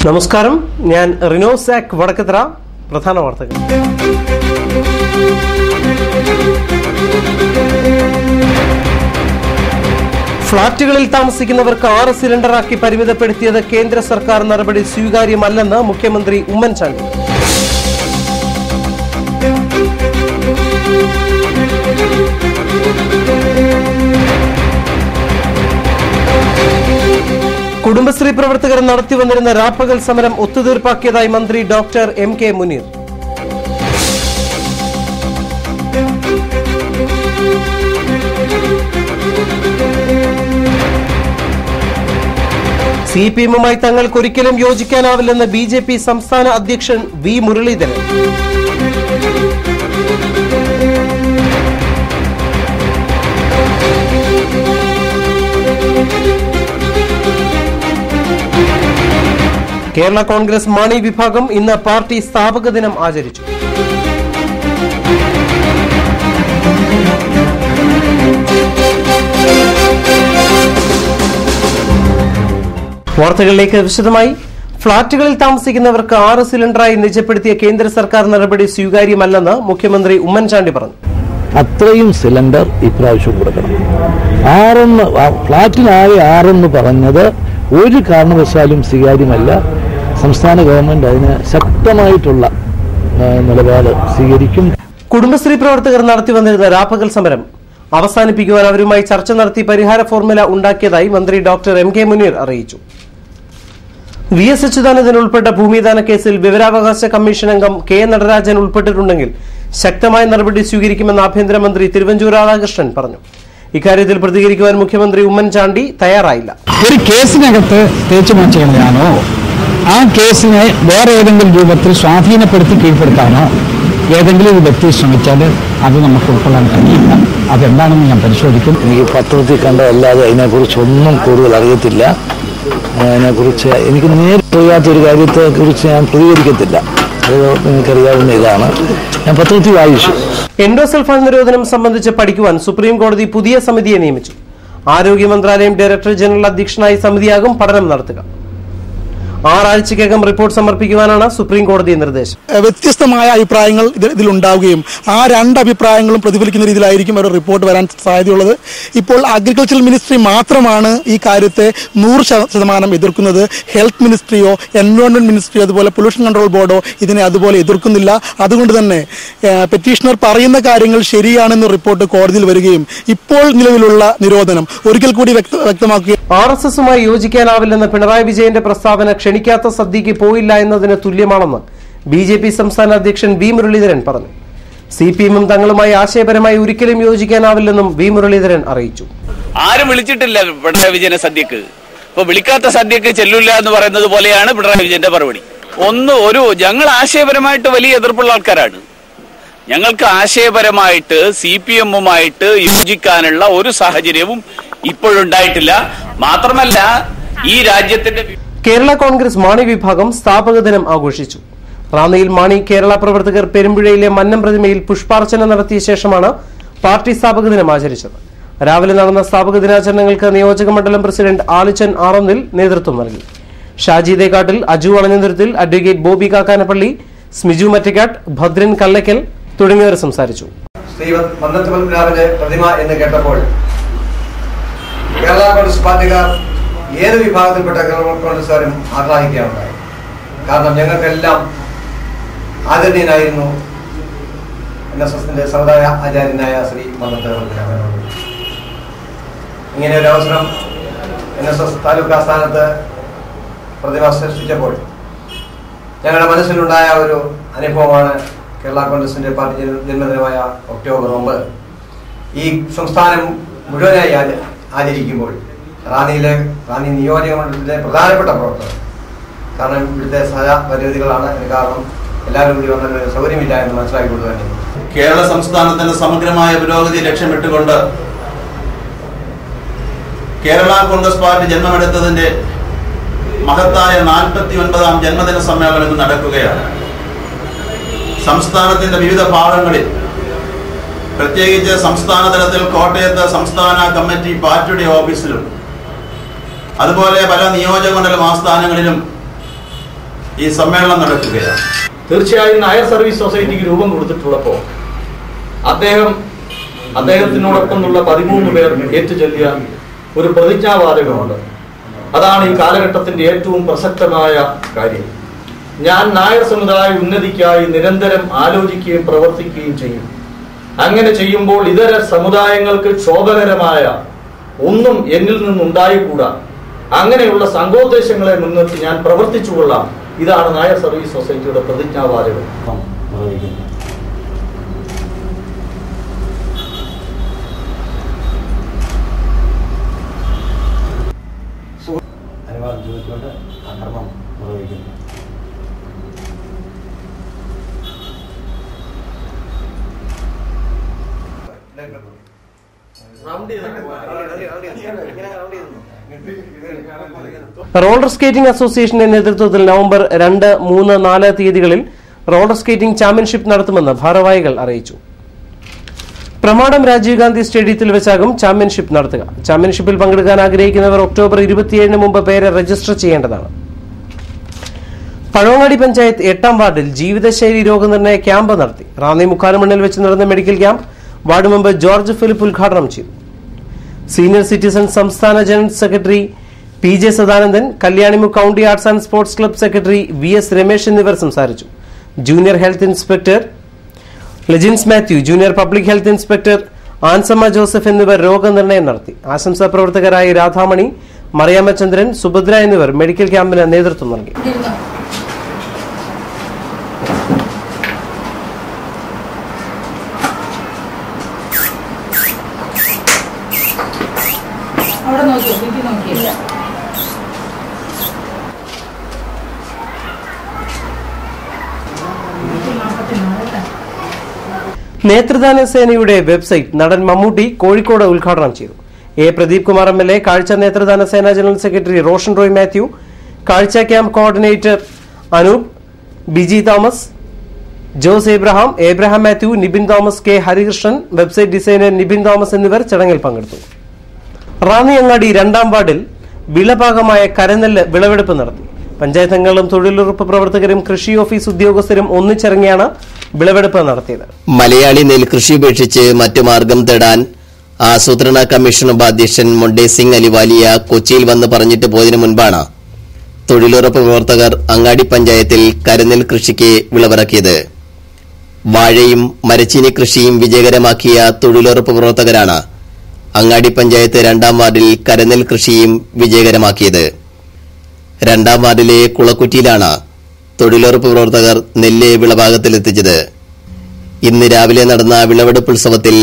നമസ്കാരം, ഞാൻ റിനോസാക് വടക്കത്ര. പ്രധാന വാർത്തകൾ. ഫ്ളാറ്റുകളിൽ താമസിക്കുന്നവർക്ക് 6 സിലിണ്ടറാക്കി പരിമിതപ്പെടുത്തിയത് കേന്ദ്ര സർക്കാർ നടപടി സ്വീകാര്യമല്ലെന്ന് മുഖ്യമന്ത്രി ഉമ്മൻചാണ്ടി. കുടുംബശ്രീ പ്രവർത്തകർ നടത്തിവന്നിരുന്ന രാപ്പകൽ സമരം ഒത്തുതീർപ്പാക്കിയതായി മന്ത്രി ഡോക്ടർ എം കെ മുനീർ. സിപിഎമ്മുമായി തങ്ങൾക്കൊരിക്കലും യോജിക്കാനാവില്ലെന്ന് ബിജെപി സംസ്ഥാന അധ്യക്ഷൻ വി മുരളീധരൻ. കേരള കോൺഗ്രസ് മാണി വിഭാഗം ഇന്ന് പാർട്ടി സ്ഥാപക ദിനം ആചരിച്ചു. വാർത്തകളിലേക്ക് വിശദമായി. ഫ്ളാറ്റുകളിൽ താമസിക്കുന്നവർക്ക് 6 സിലിണ്ടറായി നിജപ്പെടുത്തിയ കേന്ദ്ര സർക്കാർ നടപടി സ്വീകാര്യമല്ലെന്ന് മുഖ്യമന്ത്രി ഉമ്മൻചാണ്ടി പറഞ്ഞു. അത്രയും സിലിണ്ടർ ഇപ്രാവശ്യം കൊടുക്കണം. 6 ഫ്ളാറ്റിനാകെ 6 പറഞ്ഞത് ഒരു കാരണവശാലും സ്വീകാര്യമല്ല. സംസ്ഥാന ഗവൺമെന്റ് അതിന് ശക്തമായിട്ടുള്ള നിലപാട് സ്വീകരിക്കും. കുടുംബശ്രീ പ്രവർത്തകർ നടത്തിവന്നിരുന്ന രാപ്പകൽ സമരം അവസാനിപ്പിക്കുവാൻ അവരുമായി ചർച്ച നടത്തി പരിഹാര ഫോർമുല ഉണ്ടാക്കിയതായി മന്ത്രി ഡോക്ടർ എം കെ മുനീർ അറിയിച്ചു. വി എസ് അച്യുതാനന്ദൻ ഉൾപ്പെട്ട ഭൂമിദാന കേസിൽ വിവരാവകാശ കമ്മീഷൻ അംഗം കെ നടരാജൻ ഉൾപ്പെട്ടിട്ടുണ്ടെങ്കിൽ ശക്തമായ നടപടി സ്വീകരിക്കുമെന്ന് ആഭ്യന്തരമന്ത്രി തിരുവഞ്ചൂർ രാധാകൃഷ്ണൻ പറഞ്ഞു. ഇക്കാര്യത്തിൽ പ്രതികരിക്കുവാൻ മുഖ്യമന്ത്രി ഉമ്മൻചാണ്ടി തയ്യാറായില്ല. ഒരു കേസിനകത്ത് തേച്ചുമാറ്റുകയാണോ, ആ കേസിനെ വേറെ ഏതെങ്കിലും രൂപത്തിൽ സ്വാധീനപ്പെടുത്തി കീഴ്പ്പെടുത്താനോ ഏതെങ്കിലും ഒരു വ്യക്തി ശ്രമിച്ചാൽ അത് നമുക്ക് ഉൾക്കൊള്ളാൻ കഴിയില്ല. അതെന്താണെന്ന് ഞാൻ പരിശോധിക്കും. എനിക്ക് പത്രത്തിൽ കണ്ടതല്ലാതെ അതിനെക്കുറിച്ചൊന്നും കൂടുതൽ അറിയത്തില്ല. അതിനെക്കുറിച്ച് എനിക്ക് നേരിട്ട് അറിയാത്തൊരു കാര്യത്തെക്കുറിച്ച് ഞാൻ പ്രതികരിക്കത്തില്ല. അത് നിങ്ങൾക്കറിയാവുന്ന ഇതാണ്. ഞാൻ പത്രത്തിൽ വായിച്ചു. എൻഡോസൾഫാൻ നിരോധനം സംബന്ധിച്ച് പഠിക്കുവാൻ സുപ്രീം കോടതി പുതിയ സമിതിയെ നിയമിച്ചു. ആരോഗ്യ മന്ത്രാലയം ഡയറക്ടർ ജനറൽ അധ്യക്ഷനായി സമിതിയാകും പഠനം നടത്തുക. 6 ആഴ്ചയ്ക്കകം റിപ്പോർട്ട് സമർപ്പിക്കുവാനാണ് സുപ്രീം കോടതി നിർദ്ദേശം. വ്യത്യസ്തമായ അഭിപ്രായങ്ങൾ ഇതിലുണ്ടാവുകയും ആ 2 അഭിപ്രായങ്ങളും പ്രതിഫലിക്കുന്ന രീതിയിലായിരിക്കും ഒരു റിപ്പോർട്ട് വരാൻ സാധ്യതയുള്ളത്. ഇപ്പോൾ അഗ്രികൾച്ചറൽ മിനിസ്ട്രി മാത്രമാണ് ഈ കാര്യത്തെ 100% എതിർക്കുന്നത്. ഹെൽത്ത് മിനിസ്ട്രിയോ എൻവയോൺമെന്റ് മിനിസ്ട്രിയോ അതുപോലെ പൊല്യൂഷൻ കൺട്രോൾ ബോർഡോ ഇതിനെ അതുപോലെ എതിർക്കുന്നില്ല. അതുകൊണ്ട് തന്നെ പെറ്റീഷണർ പറയുന്ന കാര്യങ്ങൾ ശരിയാണെന്ന റിപ്പോർട്ട് കോടതിയിൽ വരികയും ഇപ്പോൾ നിലവിലുള്ള നിരോധനം ഒരിക്കൽ കൂടി വ്യക്തമാക്കുകയും RSSുമായി യോജിക്കാനാവില്ലെന്ന പിണറായി വിജയന്റെ പ്രസ്താവന ക്ഷണിക്കാത്ത സദ്യക്ക് പോയില്ല എന്നതിന് തുല്യമാണെന്ന് ബിജെപി സംസ്ഥാന അധ്യക്ഷൻ വി മുരളീധരൻ പറഞ്ഞു. സിപിഎമ്മും തങ്ങളുമായി ആശയപരമായി ഒരിക്കലും യോജിക്കാനാവില്ലെന്നും വി മുരളീധരൻ അറിയിച്ചു. ആരും വിളിച്ചിട്ടില്ല പിണറായി വിജയനെ സദ്യക്ക്. ഇപ്പൊ വിളിക്കാത്ത സദ്യക്ക് ചെല്ലില്ല എന്ന് പറയുന്നത് പോലെയാണ് പിണറായി വിജയന്റെ മറുപടി. ഞങ്ങൾ ആശയപരമായിട്ട് വലിയ എതിർപ്പുള്ള ആൾക്കാരാണ്. ഞങ്ങൾക്ക് ആശയപരമായിട്ട് സിപിഎമ്മുമായിട്ട് യോജിക്കാനുള്ള ഒരു സാഹചര്യവും ഇപ്പോഴുണ്ടായിട്ടില്ല. മാത്രമല്ല, ഈ രാജ്യത്തിന്റെ കേരള കോൺഗ്രസ് മാണി വിഭാഗം സ്ഥാപക ദിനം ആഘോഷിച്ചു. റാന്നിയിൽ മാണി കേരള പ്രവർത്തകർ പെരുമ്പുഴയിലെ മന്നം പ്രതിമയിൽ പുഷ്പാർച്ചന നടത്തിയ ശേഷമാണ് പാർട്ടി സ്ഥാപക ദിനം ആചരിച്ചത്. രാവിലെ നടന്ന സ്ഥാപക ദിനാചരണങ്ങൾക്ക് നിയോജക മണ്ഡലം പ്രസിഡന്റ് ആലുച്ചൻ ആറൊന്നിൽ നേതൃത്വം നൽകി. ഷാജി ദേക്കാട്ടിൽ, അജു അളഞ്ഞതുരത്തിൽ, അഡ്വക്കേറ്റ് ബോബി കാക്കാനപ്പള്ളി, സ്മിജു മറ്റക്കാട്ട്, ഭദ്രൻ കല്ലക്കൽ തുടങ്ങിയവർ സംസാരിച്ചു. പ്രതിമ എന്ന് കേട്ടപ്പോൾ കേരള കോൺഗ്രസ് പാർട്ടിക്കാർ ഏത് വിഭാഗത്തിൽപ്പെട്ട കോൺഗ്രസ്സുകാരും ആഹ്ലാദിക്കാറുണ്ടായി. കാരണം ഞങ്ങൾക്കെല്ലാം ആദരണീയനായിരുന്നു NSSന്റെ സമുദായ ആചാര്യനായ ശ്രീ മന്നത്ത് പത്മനാഭനോട്. ഇങ്ങനെ ഒരു അവസരം NSS താലൂക്ക് ആസ്ഥാനത്ത് പ്രതിമ സൃഷ്ടിച്ചപ്പോൾ ഞങ്ങളുടെ മനസ്സിലുണ്ടായ ഒരു അനുഭവമാണ് കേരള കോൺഗ്രസിന്റെ പാർട്ടി ജന്മദിനമായ ഒക്ടോബർ 9 ഈ സംസ്ഥാനം മുഴുവനായി ആചരിക്കുമ്പോൾ റാന്നി നിയോജക മണ്ഡലത്തിലെ പ്രധാനപ്പെട്ട പ്രവർത്തകർ, കാരണം ഇവിടുത്തെ സഹപരിധികളാണ്, കാരണം എല്ലാവരും കൂടി വന്നതിന് സൗകര്യമില്ല എന്ന് മനസ്സിലാക്കിക്കൊണ്ട് തന്നെ കേരള സംസ്ഥാനത്തിന്റെ സമഗ്രമായ പുരോഗതി ലക്ഷ്യമിട്ടുകൊണ്ട് കേരള കോൺഗ്രസ് പാർട്ടി ജന്മമെടുത്തതിന്റെ മഹത്തായ 49ാം ജന്മദിന സമ്മേളനം നടക്കുകയാണ്. സംസ്ഥാനത്തിന്റെ വിവിധ ഭാഗങ്ങളിൽ, പ്രത്യേകിച്ച് സംസ്ഥാന തലത്തിൽ കോട്ടയത്ത് സംസ്ഥാന കമ്മിറ്റി പാർട്ടിയുടെ ഓഫീസിലും അതുപോലെ പല നിയോജക മണ്ഡലം ആസ്ഥാനങ്ങളിലും ഈ സമ്മേളനം നടക്കുകയാണ്. തീർച്ചയായും നായർ സർവീസ് സൊസൈറ്റിക്ക് രൂപം കൊടുത്തിട്ടുള്ളപ്പോൾ അദ്ദേഹത്തിനോടൊപ്പമുള്ള 13 പേർ ഏറ്റുചൊല്ലിയ ഒരു പ്രതിജ്ഞാവാചകമുണ്ട്. അതാണ് ഈ കാലഘട്ടത്തിന്റെ ഏറ്റവും പ്രസക്തമായ കാര്യം. ഞാൻ നായർ സമുദായ ഉന്നതിക്കായി നിരന്തരം ആലോചിക്കുകയും പ്രവർത്തിക്കുകയും ചെയ്യും. അങ്ങനെ ചെയ്യുമ്പോൾ ഇതര സമുദായങ്ങൾക്ക് ക്ഷോഭകരമായ ഒന്നും എന്നിൽ നിന്നുണ്ടായിക്കൂടാ. അങ്ങനെയുള്ള സംഘോദ്ദേശങ്ങളെ മുൻനിർത്തി ഞാൻ പ്രവർത്തിച്ചുകൊള്ളാം. ഇതാണ് നായർ സർവീസ് സൊസൈറ്റിയുടെ പ്രതിജ്ഞാവാചകം. റോളർ സ്കേറ്റിംഗ് അസോസിയേഷന്റെ നേതൃത്വത്തിൽ നവംബർ 2, 3, 4 തീയതികളിൽ റോളർ സ്കേറ്റിംഗ് ചാമ്പ്യൻഷിപ്പ് നടത്തുമെന്ന് ഭാരവാഹികൾ അറിയിച്ചു. പ്രമാടം രാജീവ് ഗാന്ധി സ്റ്റേഡിയത്തിൽ വെച്ചാകും ചാമ്പ്യൻഷിപ്പ് നടത്തുക. ചാമ്പ്യൻഷിപ്പിൽ പങ്കെടുക്കാൻ ആഗ്രഹിക്കുന്നവർ ഒക്ടോബർ 27 മുമ്പ് പേര് രജിസ്റ്റർ ചെയ്യേണ്ടതാണ്. പഴവങ്ങാടി പഞ്ചായത്ത് 8ാം വാർഡിൽ ജീവിതശൈലി രോഗനിർണയ ക്യാമ്പ് നടത്തി. റാന്നി മുക്കാലുമണ്ണിൽ വെച്ച് നടന്ന medical camp ward member George Philip ഉദ്ഘാടനം ചെയ്തു. സീനിയർ സിറ്റിസൺ സംസ്ഥാന ജനറൽ സെക്രട്ടറി PJ സദാനന്ദൻ, കല്യാണിമു county arts and sports club secretary VS Ramesh എന്നിവർ സംസാരിച്ചു. Junior health inspector Lejins Mathew, junior public health inspector Ansamma Joseph എന്നിവർ രോഗനിർണയം നടത്തി. ആശംസാ പ്രവർത്തകരായ രാധാമണി, മറിയാമ്മചന്ദ്രൻ, സുഭദ്ര എന്നിവർ മെഡിക്കൽ ക്യാമ്പിന് നേതൃത്വം നൽകി. നേത്രദാന സേനയുടെ വെബ്സൈറ്റ് നടൻ മമ്മൂട്ടി കോഴിക്കോട് ഉദ്ഘാടനം ചെയ്തു. പ്രദീപ് കുമാർ MLA, കാഴ്ച നേത്രദാന സേന ജനറൽ സെക്രട്ടറി റോഷൻ റോയ് മാത്യു, കാഴ്ച camp coordinator Anoop, Biji Thomas, Jose Abraham Mathew, Nibin Thomas, K Harikrishnan, website designer Nibin Thomas എന്നിവർ ചടങ്ങിൽ പങ്കെടുത്തു. റാന്നി അങ്ങാടി 2ാം വാർഡിൽ വിളഭാഗമായ കരനെല്ല് വിളവെടുപ്പ് നടത്തി. പഞ്ചായത്ത് അംഗങ്ങളും തൊഴിലുറപ്പ് പ്രവർത്തകരും കൃഷി ഓഫീസ് ഉദ്യോഗസ്ഥരും ഒന്നിച്ചിറങ്ങിയാണ് വിളവെടുപ്പ് നടത്തിയത്. മലയാളി നെൽകൃഷി ഉപേക്ഷിച്ച് മറ്റു മാർഗം തേടാൻ ആസൂത്രണ കമ്മീഷൻ ഉപാധ്യക്ഷൻ മൊണ്ടേ സിംഗ് അലിവാലിയ കൊച്ചിയിൽ വന്ന് പറഞ്ഞിട്ട് പോയതിനു മുൻപാണ് തൊഴിലുറപ്പ് പ്രവർത്തകർ അങ്ങാടി പഞ്ചായത്തിൽ കരനെൽ കൃഷിക്ക് വിളവിറക്കിയത്. വാഴയും മരച്ചീനി കൃഷിയും വിജയകരമാക്കിയ തൊഴിലുറപ്പ് പ്രവർത്തകരാണ് അങ്ങാടി പഞ്ചായത്ത് 2ാം വാർഡിൽ കരനെൽ കൃഷിയും വിജയകരമാക്കിയത്. 2ാം വാർഡിലെ കുളക്കുറ്റിയിലാണ് തൊഴിലുറപ്പ് പ്രവർത്തകർ നെല്ല് വിളഭാഗത്തിലെത്തിച്ചത്. ഇന്ന് രാവിലെ നടന്ന വിളവെടുപ്പ് ഉത്സവത്തിൽ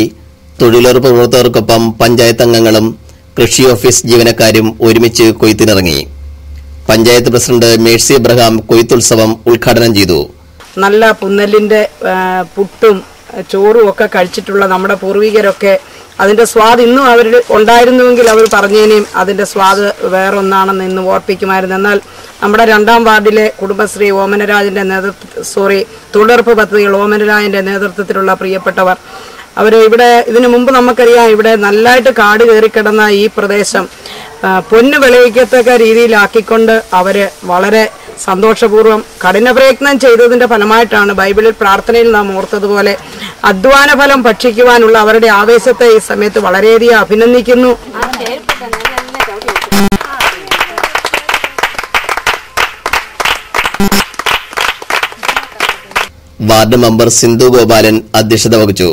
തൊഴിലുറപ്പ് പ്രവർത്തകർക്കൊപ്പം പഞ്ചായത്ത് അംഗങ്ങളും കൃഷി ഓഫീസ് ജീവനക്കാരും ഒരുമിച്ച് കൊയ്ത്തിനിറങ്ങി. പഞ്ചായത്ത് പ്രസിഡന്റ് മേഴ്സി എബ്രഹാം കൊയ്ത്തുത്സവം ഉദ്ഘാടനം ചെയ്തു. നല്ല പുന്നലിന്റെ പുട്ടും ചോറും ഒക്കെ കഴിച്ചിട്ടുള്ള നമ്മുടെ പൂർവികരൊക്കെ അതിന്റെ സ്വാദ് ഇന്നും അവർ ഉണ്ടായിരുന്നുവെങ്കിൽ അവർ പറഞ്ഞേനെയും അതിന്റെ സ്വാദ് വേറൊന്നാണെന്ന് ഇന്ന് ഓർപ്പിക്കുമായിരുന്നു. എന്നാൽ നമ്മുടെ 2ാം വാർഡിലെ കുടുംബശ്രീ ഓമനരാജന്റെ തൊഴിലുറപ്പ് പദ്ധതികൾ ഓമനരാജന്റെ നേതൃത്വത്തിലുള്ള പ്രിയപ്പെട്ടവർ അവർ ഇവിടെ ഇതിനു മുമ്പ് നമുക്കറിയാം ഇവിടെ നല്ലതായിട്ട് കാട് കയറിക്കിടന്ന ഈ പ്രദേശം പൊന്നു വിളയിക്കത്തക്ക രീതിയിലാക്കിക്കൊണ്ട് അവര് വളരെ സന്തോഷപൂർവ്വം കഠിന പ്രയത്നം ചെയ്തതിന്റെ ഫലമായിട്ടാണ് ബൈബിളിൽ പ്രാർത്ഥനയിൽ നാം ഓർത്തതുപോലെ അധ്വാന ഫലം ഭക്ഷിക്കുവാനുള്ള അവരുടെ ആവേശത്തെ ഈ സമയത്ത് വളരെയധികം അഭിനന്ദിക്കുന്നു. വാർഡ് മെമ്പർ സിന്ധു ഗോപാലൻ അധ്യക്ഷത വഹിച്ചു.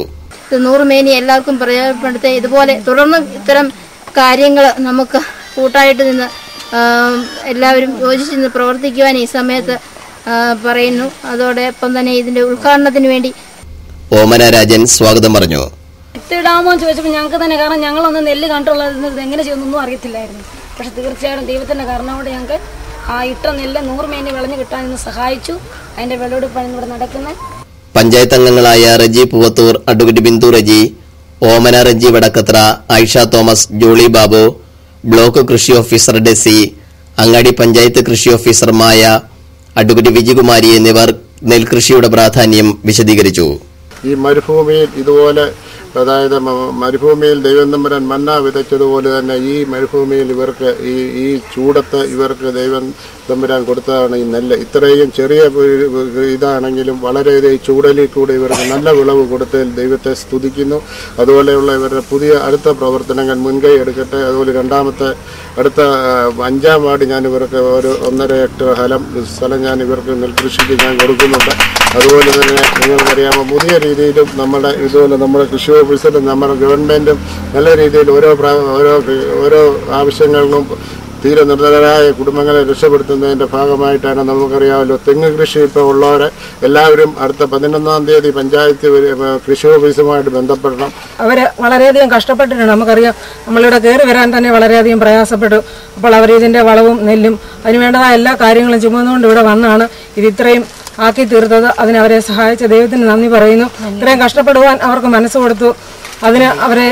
നൂറുമേനി എല്ലാവർക്കും പ്രയോജനപ്പെടുത്തി ഇതുപോലെ തുടർന്ന് ഇത്തരം കാര്യങ്ങൾ നമുക്ക് കൂട്ടായിട്ട് നിന്ന് എല്ലാവരും യോജിച്ച് നിന്ന് പ്രവർത്തിക്കുവാൻ ഈ സമയത്ത് പറയുന്നു. അതോടൊപ്പം തന്നെ ഇതിന്റെ ഉദ്ഘാടനത്തിന് വേണ്ടി ഓമന രാജൻ സ്വാഗതം പറഞ്ഞു. ഇടാമോ ചോദിച്ചപ്പോൾ ഞങ്ങൾക്ക് തന്നെ കാരണം ഞങ്ങളൊന്നും നെല്ല് കണ്ടുള്ളത് എങ്ങനെ ചെയ്യുന്നൊന്നും അറിയത്തില്ലായിരുന്നു. പക്ഷെ തീർച്ചയായിട്ടും ദൈവത്തിന്റെ കാരണം കൊണ്ട് ഞങ്ങൾക്ക് ആ ഇട്ട നെല്ല് 100 മേനി വിളഞ്ഞു കിട്ടാൻ ഇന്ന് സഹായിച്ചു. അതിന്റെ വിളവെടുപ്പാണ് ഇവിടെ നടക്കുന്നത്. പഞ്ചായത്ത് അംഗങ്ങളായ റജി പൂവത്തൂർ, അഡ്വക്കേറ്റ് ബിന്ദു റജി, ഓമന റജി വടക്കത്ര, ആയിഷ തോമസ്, ജോളി ബാബു, ബ്ലോക്ക് കൃഷി ഓഫീസർ ഡെസി, അങ്ങാടി പഞ്ചായത്ത് കൃഷി ഓഫീസർ മായ, അഡ്വക്കേറ്റ് വിജയകുമാരി എന്നിവർ നെൽകൃഷിയുടെ പ്രാധാന്യം വിശദീകരിച്ചു. ഈ മരുഭൂമിയിൽ ഇതുപോലെ അതായത് മരുഭൂമിയിൽ ദൈവം തമ്പുരാൻ മന്ന വിതച്ചതുപോലെ തന്നെ ഈ മരുഭൂമിയിൽ ഇവർക്ക് ഈ ചൂടത്ത് ഇവർക്ക് ദൈവം തമ്പുരാൻ കൊടുത്തതാണ് ഈ നെല്ല്. ഇത്രയും ചെറിയ ഇതാണെങ്കിലും വളരെയധികം ഈ ചൂടലിൽ കൂടെ ഇവർക്ക് നല്ല വിളവ് കൊടുത്തതിൽ ദൈവത്തെ സ്തുതിക്കുന്നു. അതുപോലെയുള്ള ഇവരുടെ പുതിയ അടുത്ത പ്രവർത്തനങ്ങൾ മുൻകൈ എടുക്കട്ടെ. അതുപോലെ അടുത്ത 5-ാം വാർഡ് ഞാൻ ഇവർക്ക് ഒരു 1.5 ഹെക്ടർ സ്ഥലം ഞാൻ ഇവർക്ക് നെൽകൃഷിക്ക് ഞാൻ കൊടുക്കുന്നുണ്ട്. അതുപോലെ തന്നെ നിങ്ങൾക്കറിയാമോ, പുതിയ രീതിയിലും നമ്മുടെ കൃഷി ഓഫീസറും നമ്മുടെ ഗവൺമെൻറ്റും നല്ല രീതിയിൽ ഓരോ ആവശ്യങ്ങളിലും തീരെ നിർധനരായ കുടുംബങ്ങളെ രക്ഷപ്പെടുത്തുന്നതിൻ്റെ ഭാഗമായിട്ടാണ്. നമുക്കറിയാമല്ലോ, തെങ്ങ് കൃഷി ഇപ്പോൾ ഉള്ളവരെ എല്ലാവരും അടുത്ത 11-ാം തീയതി പഞ്ചായത്ത് കൃഷി ഓഫീസുമായിട്ട് ബന്ധപ്പെടണം. അവർ വളരെയധികം കഷ്ടപ്പെട്ടിട്ടുണ്ട്. നമുക്കറിയാം, നമ്മളിവിടെ കയറി വരാൻ തന്നെ വളരെയധികം പ്രയാസപ്പെട്ടു. അപ്പോൾ അവർ ഇതിൻ്റെ വളവും നെല്ലും അതിനുവേണ്ടതായ എല്ലാ കാര്യങ്ങളും ചുമന്നുകൊണ്ട് ഇവിടെ വന്നാണ് ഇത് ഇത്രയും ആക്കി തീർത്തത്. അതിനവരെ സഹായിച്ച ദൈവത്തിന് നന്ദി പറയുന്നു. ഇത്രയും കഷ്ടപ്പെടുവാൻ അവർക്ക് മനസ്സ് കൊടുത്തു. അതിന് അവരെ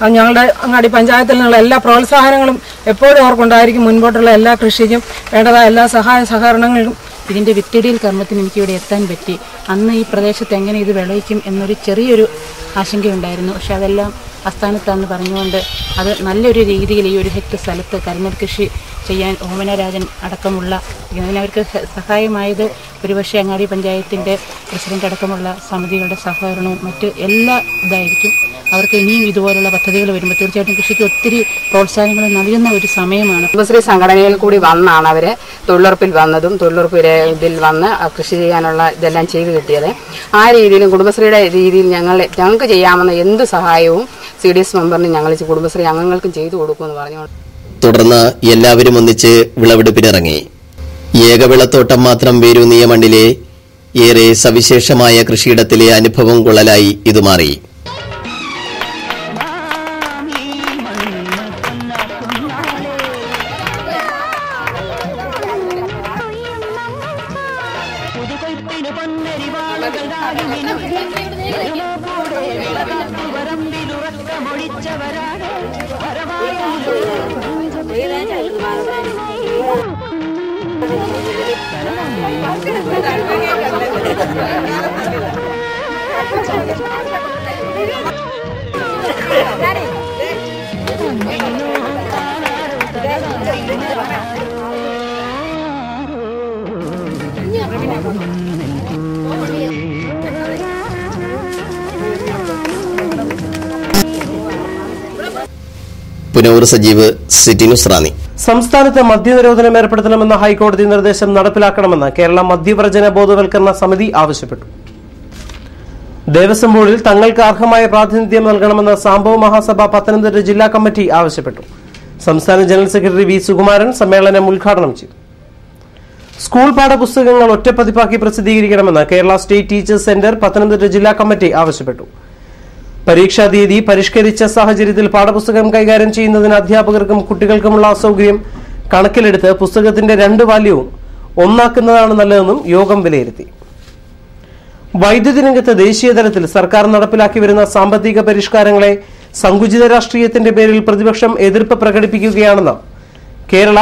ഞങ്ങളുടെ അങ്ങാടി പഞ്ചായത്തിൽ നിന്നുള്ള എല്ലാ പ്രോത്സാഹനങ്ങളും എപ്പോഴും അവർക്കുണ്ടായിരിക്കും. മുൻപോട്ടുള്ള എല്ലാ കൃഷിക്കും വേണ്ടതായ എല്ലാ സഹായ സഹകരണങ്ങളും. ഇതിൻ്റെ വിത്തിടിയിൽ കർമ്മത്തിന് എനിക്കിവിടെ എത്താൻ പറ്റി. അന്ന് ഈ പ്രദേശത്ത് എങ്ങനെ ഇത് വിളയിക്കും എന്നൊരു ചെറിയൊരു ആശങ്കയുണ്ടായിരുന്നു. പക്ഷെ അതെല്ലാം അസ്ഥാനത്താണെന്ന് പറഞ്ഞുകൊണ്ട് അത് നല്ലൊരു രീതിയിൽ ഈ 1 ഹെക്ടർ സ്ഥലത്ത് കരിനെൽ കൃഷി ചെയ്യാൻ ഓമനരാജൻ അടക്കമുള്ള ഇതിനവർക്ക് സഹായമായത് ഒരുപക്ഷെ അങ്ങാടി പഞ്ചായത്തിൻ്റെ പ്രസിഡന്റ് അടക്കമുള്ള സമിതികളുടെ സഹകരണവും മറ്റ് എല്ലാ ഇതായിരിക്കും. അവർക്ക് ഇനിയും ഇതുപോലുള്ള പദ്ധതികൾ വരുമ്പോൾ തീർച്ചയായിട്ടും കൃഷിക്ക് ഒത്തിരി പ്രോത്സാഹനങ്ങൾ നൽകുന്ന ഒരു സമയമാണ്. കുടുംബശ്രീ സംഘടനയിൽ കൂടി വന്നാണ് അവരെ തൊഴിലുറപ്പിൽ വന്നതും തൊഴിലുറപ്പ് ഇതിൽ വന്ന് കൃഷി ചെയ്യാനുള്ള ഇതെല്ലാം ചെയ്തു കിട്ടിയത്. ആ രീതിയിലും കുടുംബശ്രീയുടെ രീതിയിൽ ഞങ്ങൾക്ക് ചെയ്യാവുന്ന എന്ത് സഹായവും CDS മെമ്പറിന് ഞങ്ങൾ കുടുംബശ്രീ അംഗങ്ങൾക്കും ചെയ്തു കൊടുക്കുമെന്ന് പറഞ്ഞു. തുടർന്ന് എല്ലാവരും ഒന്നിച്ച് വിളവെടുപ്പിനിറങ്ങി. ഏകവിളത്തോട്ടം മാത്രം വേരൂന്നിയ മണ്ണിലെ ഏറെ സവിശേഷമായ കൃഷിയിടത്തിലെ അനുഭവം കൊള്ളലായി ഇത് മാറി. Poonoor Sajeev, city news, Ranni. സംസ്ഥാനത്ത് മദ്യനിരോധനം ഏർപ്പെടുത്തണമെന്ന ഹൈക്കോടതി നിർദ്ദേശം നടപ്പിലാക്കണമെന്ന് കേരള മദ്യവർജന ബോധവൽക്കരണ സമിതി ആവശ്യപ്പെട്ടു. ദേവസ്വം ബോർഡിൽ തങ്ങൾക്ക് അർഹമായ പ്രാതിനിധ്യം നൽകണമെന്ന് സംഭവ മഹാസഭ പത്തനംതിട്ട ജില്ലാ കമ്മിറ്റി ആവശ്യപ്പെട്ടു. സംസ്ഥാന ജനറൽ സെക്രട്ടറി വി സുകുമാരൻ സമ്മേളനം ഉദ്ഘാടനം ചെയ്തു. സ്കൂൾ പാഠപുസ്തകങ്ങൾ ഒറ്റപ്പതിപ്പാക്കി പ്രസിദ്ധീകരിക്കണമെന്ന് Kerala state teachers centre Pathanamthitta ജില്ലാ കമ്മിറ്റി ആവശ്യപ്പെട്ടു. പരീക്ഷാ തീയതി പരിഷ്കരിച്ച സാഹചര്യത്തിൽ പാഠപുസ്തകം കൈകാര്യം ചെയ്യുന്നതിന് അധ്യാപകർക്കും കുട്ടികൾക്കുമുള്ള അസൗകര്യം കണക്കിലെടുത്ത് പുസ്തകത്തിന്റെ 2 വാല്യവും ഒന്നാക്കുന്നതാണ് നല്ലതെന്നും യോഗം വിലയിരുത്തി. വൈദ്യുതി രംഗത്ത് ദേശീയ തലത്തിൽ സർക്കാർ നടപ്പിലാക്കി വരുന്ന സാമ്പത്തിക പരിഷ്കാരങ്ങളെ സങ്കുചിത രാഷ്ട്രീയത്തിന്റെ പേരിൽ പ്രതിപക്ഷം എതിർപ്പ് പ്രകടിപ്പിക്കുകയാണെന്ന് Kerala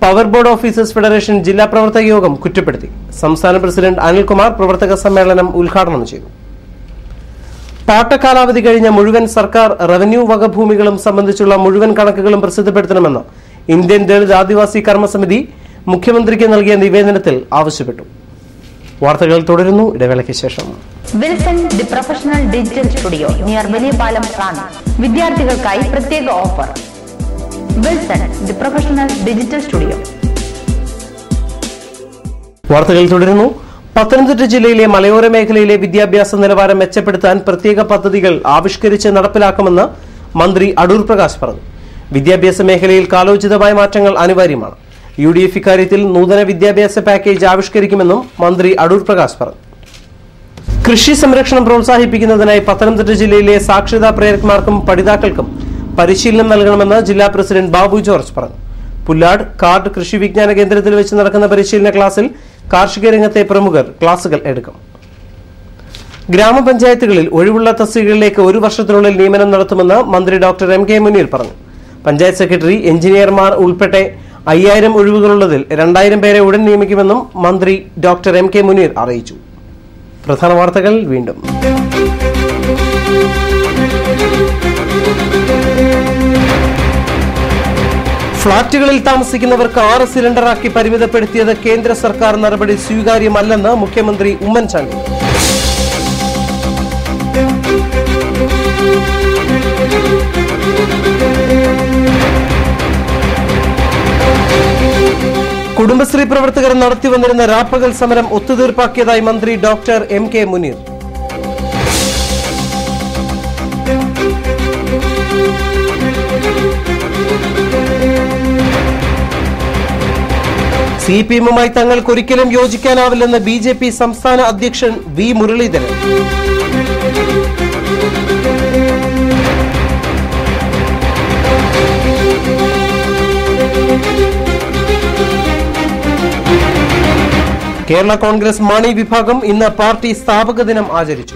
power board officers federation ജില്ലാ പ്രവർത്തക യോഗം കുറ്റപ്പെടുത്തി. സംസ്ഥാന പ്രസിഡന്റ് അനിൽകുമാർ പ്രവർത്തക സമ്മേളനം ഉദ്ഘാടനം ചെയ്തു. പാട്ടക്കാലാവധി കഴിഞ്ഞ മുഴുവൻ സർക്കാർ റവന്യൂ വകഭൂമികളും സംബന്ധിച്ചുള്ള മുഴുവൻ കണക്കുകളും പ്രസിദ്ധപ്പെടുത്തണമെന്ന് ഇന്ത്യൻ ദളിത് ആദിവാസി കർമ്മസമിതി മുഖ്യമന്ത്രിക്ക് നൽകിയ നിവേദനത്തിൽ ആവശ്യപ്പെട്ടു. വാർത്തകൾ തുടരുന്നു. ഇടവേളയ്ക്ക് ശേഷം. Wilson the professional digital studio near Valiyapalam, Ranni. വിദ്യാർത്ഥികൾക്കായി പ്രത്യേക offer. Wilson the professional digital studio. വാർത്തകൾ തുടരുന്നു. പത്തനംതിട്ട ജില്ലയിലെ മലയോര മേഖലയിലെ വിദ്യാഭ്യാസ നിലവാരം മെച്ചപ്പെടുത്താൻ പ്രത്യേക പദ്ധതികൾ ആവിഷ്കരിച്ച് നടപ്പിലാക്കുമെന്ന് മന്ത്രി അടൂർ പ്രകാശ് പറഞ്ഞു. വിദ്യാഭ്യാസ മേഖലയിൽ കാലോചിതമായ മാറ്റങ്ങൾ അനിവാര്യമാണ്. UDF ഇക്കാര്യത്തിൽ നൂതന വിദ്യാഭ്യാസ പാക്കേജ് ആവിഷ്കരിക്കുമെന്നും മന്ത്രി അടൂർ പ്രകാശ് പറഞ്ഞു. കൃഷി സംരക്ഷണം പ്രോത്സാഹിപ്പിക്കുന്നതിനായി പത്തനംതിട്ട ജില്ലയിലെ സാക്ഷരതാ പ്രേരകന്മാർക്കും പഠിതാക്കൾക്കും പരിശീലനം നൽകണമെന്ന് ജില്ലാ പ്രസിഡന്റ് ബാബു ജോർജ് പറഞ്ഞു. പുല്ലാട് കാർഡ് കൃഷി വിജ്ഞാന കേന്ദ്രത്തിൽ വെച്ച് നടക്കുന്ന പരിശീലന ക്ലാസ്സിൽ കാർഷിക രംഗത്തെ പ്രമുഖർ ക്ലാസുകൾ എടുക്കും. ഗ്രാമപഞ്ചായത്തുകളിൽ ഒഴിവുള്ള തസ്തികകളിലേക്ക് 1 വർഷത്തിനുള്ളിൽ നിയമനം നടത്തുമെന്ന് മന്ത്രി ഡോക്ടർ MK മുനീർ പറഞ്ഞു. പഞ്ചായത്ത് സെക്രട്ടറി, എഞ്ചിനീയർമാർ ഉൾപ്പെടെ 5000 ഒഴിവുകളുള്ളതിൽ 2000 പേരെ ഉടൻ നിയമിക്കുമെന്നും മന്ത്രി ഡോക്ടർ MK മുനീർ അറിയിച്ചു. പ്രധാന വാർത്തകൾ വീണ്ടും. ഫ്ളാറ്റുകളിൽ താമസിക്കുന്നവർക്ക് 6 സിലിണ്ടറാക്കി പരിമിതപ്പെടുത്തിയത് കേന്ദ്ര സർക്കാർ നടപടി സ്വീകാര്യമല്ലെന്ന് മുഖ്യമന്ത്രി ഉമ്മൻചാണ്ടി. കുടുംബശ്രീ പ്രവർത്തകർ നടത്തിവന്നിരുന്ന രാപ്പകൽ സമരം ഒത്തുതീർപ്പാക്കിയതായി മന്ത്രി ഡോക്ടർ MK മുനീർ. CPM-മായി തങ്ങൾക്കൊരിക്കലും യോജിക്കാനാവില്ലെന്ന് BJP സംസ്ഥാന അധ്യക്ഷൻ V. മുരളീധരൻ. കേരള കോൺഗ്രസ് മാണി വിഭാഗം ഇന്ന് പാർട്ടി സ്ഥാപക ദിനം ആചരിച്ചു.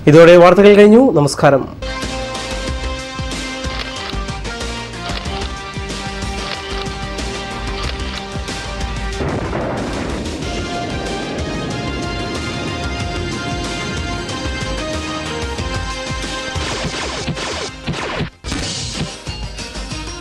ഇതോടെ വാർത്തകൾ കഴിഞ്ഞു. നമസ്കാരം.